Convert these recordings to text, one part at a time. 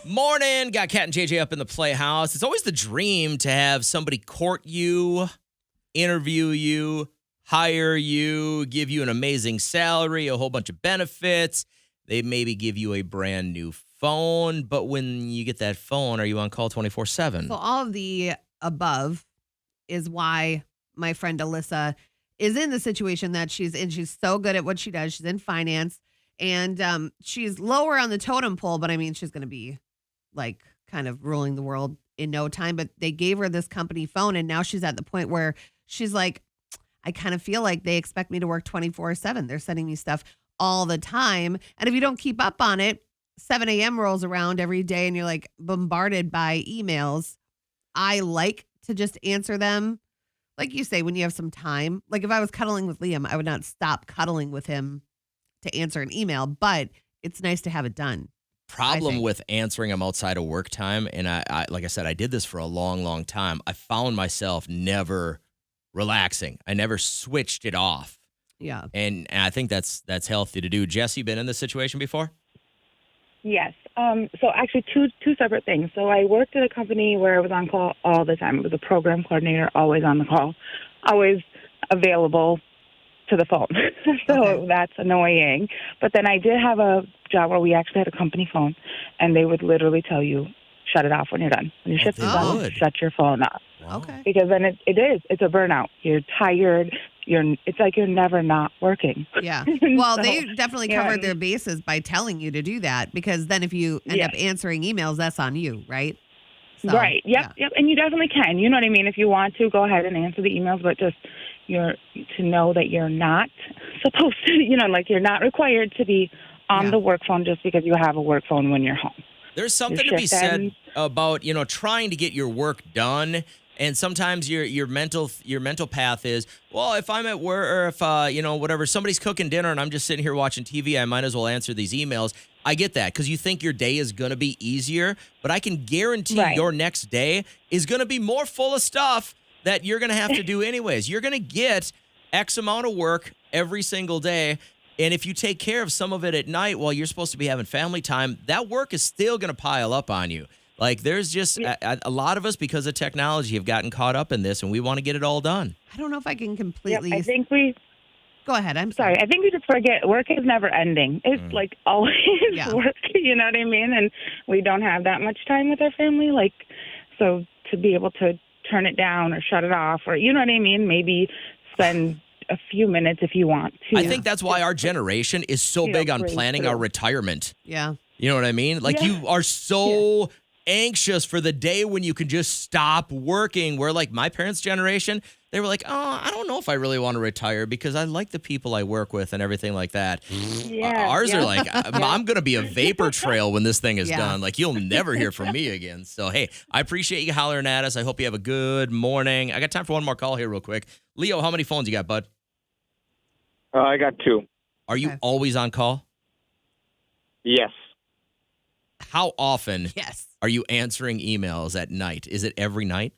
Morning. Got Cat and JJ up in the playhouse. It's always the dream to have somebody court you, interview you, hire you, give you an amazing salary, a whole bunch of benefits. They maybe give you a brand new phone. But when you get that phone, are you on call 24/7? So all of the above is why my friend Alyssa is in the situation that she's in. She's so good at what she does. She's in finance, and she's lower on the totem pole, but I mean, she's going to be like kind of ruling the world in no time. But they gave her this company phone, and now she's at the point where she's like, I kind of feel like they expect me to work 24/7. They're sending me stuff all the time. And if you don't keep up on it, 7 a.m. rolls around every day and you're like bombarded by emails. I like to just answer them. Like you say, when you have some time. Like if I was cuddling with Liam, I would not stop cuddling with him to answer an email, but it's nice to have it done. Problem with answering them outside of work time, and I like I said, I did this for a long, long time. I found myself never relaxing. I never switched it off. Yeah. And I think that's healthy to do. Jess, you been in this situation before? Yes. So actually two separate things. So I worked at a company where I was on call all the time. I was a program coordinator, always on the call, always available to the phone. So That's annoying. But then I did have a job where we actually had a company phone, and they would literally tell you, shut it off when you're done. When your shift is done, shut your phone off. Wow. Okay. Because then it's a burnout. You're tired. It's like you're never not working. Yeah. Well, So, they definitely covered their bases by telling you to do that, because then if you end up answering emails, that's on you, right? So, right. Yep. And you definitely can. You know what I mean? If you want to, go ahead and answer the emails, but just to know that you're not supposed to, like you're not required to be on the work phone just because you have a work phone when you're home. There's something to be said about, trying to get your work done. And sometimes your mental path is, well, if I'm at work or if, whatever, somebody's cooking dinner and I'm just sitting here watching TV, I might as well answer these emails. I get that because you think your day is going to be easier, but I can guarantee your next day is going to be more full of stuff that you're going to have to do anyways. You're going to get X amount of work every single day. And if you take care of some of it at night while you're supposed to be having family time, that work is still going to pile up on you. Like there's just a lot of us, because of technology, have gotten caught up in this and we want to get it all done. I don't know if I can completely. I think Go ahead. I'm sorry. I think we just forget work is never ending. It's like always work. You know what I mean? And we don't have that much time with our family. So to be able to turn it down or shut it off, or you know what I mean? Maybe spend a few minutes if you want to. I think that's why our generation is so big on planning our retirement. Yeah. You know what I mean? Like you are so anxious for the day when you can just stop working, where like my parents' generation, they were like, oh, I don't know if I really want to retire because I like the people I work with and everything like that. Ours are like, I'm going to be a vapor trail when this thing is done. Like you'll never hear from me again. So, hey, I appreciate you hollering at us. I hope you have a good morning. I got time for one more call here real quick. Leo, how many phones you got, bud? I got 2. Are you always on call? Yes. How often are you answering emails at night? Is it every night?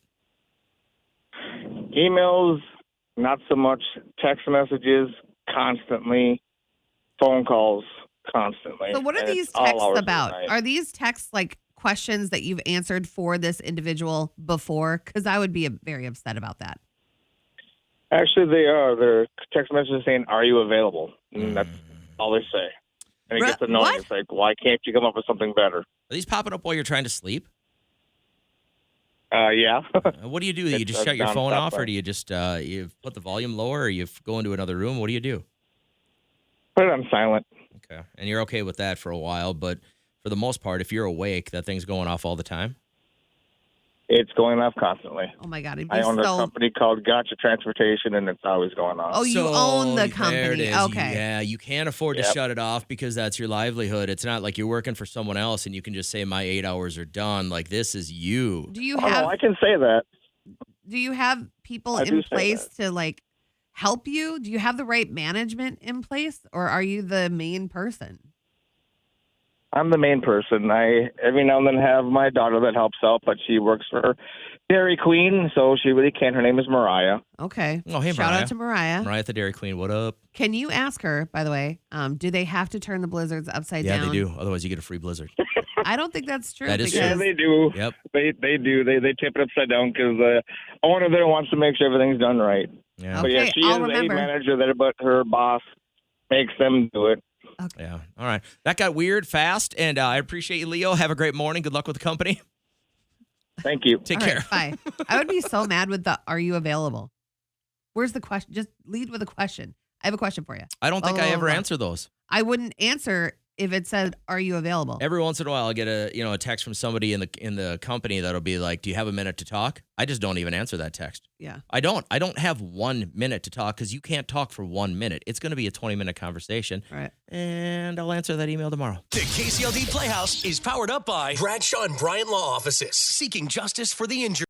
Emails, not so much. Text messages, constantly. Phone calls, constantly. So what are these texts about? Are these texts like questions that you've answered for this individual before? Because I would be very upset about that. Actually, they are. They're text messages saying, are you available? And that's all they say. And it gets annoying. It's like, why can't you come up with something better? Are these popping up while you're trying to sleep? Yeah. What do you do? You just shut your phone off, or do you just you put the volume lower, or you go into another room? What do you do? Put it on silent. Okay. And you're okay with that for a while, but for the most part, if you're awake, that thing's going off all the time? It's going off constantly. Oh, my God. I own a company called Gotcha Transportation, and it's always going on. Oh, you own the company. There it is. Okay. Yeah, you can't afford to shut it off because that's your livelihood. It's not like you're working for someone else and you can just say, my 8 hours are done. Like, this is you. Do you have? No, I can say that. Do you have people in place to, like, help you? Do you have the right management in place, or are you the main person? I'm the main person. I every now and then have my daughter that helps out, but she works for Dairy Queen, so she really can't. Her name is Mariah. Okay. Oh, hey, Shout Mariah. out to Mariah. Mariah at the Dairy Queen, what up? Can you ask her, by the way, do they have to turn the blizzards upside down? Yeah, they do. Otherwise, you get a free blizzard. I don't think that's true. That is Yeah, because they do. Yep. They do. They tip it upside down because the owner there wants to make sure everything's done right. Yeah. But yeah, Okay, she I'll is remember. a manager there, but her boss makes them do it. Yeah. All right. That got weird fast, and I appreciate you, Leo. Have a great morning. Good luck with the company. Thank you. Take All care. right, bye. I would be so mad with the "Are you available?" Where's the question? Just lead with a question. I have a question for you. I don't think Blah, I blah, ever blah. answer those. I wouldn't answer if it said, "Are you available?" Every once in a while, I'll get a text from somebody in the company that'll be like, "Do you have a minute to talk?" I just don't even answer that text. Yeah. I don't have 1 minute to talk because you can't talk for 1 minute. It's going to be a 20-minute conversation, Right. and I'll answer that email tomorrow. The KCLD Playhouse is powered up by Bradshaw and Bryant Law Offices, seeking justice for the injured.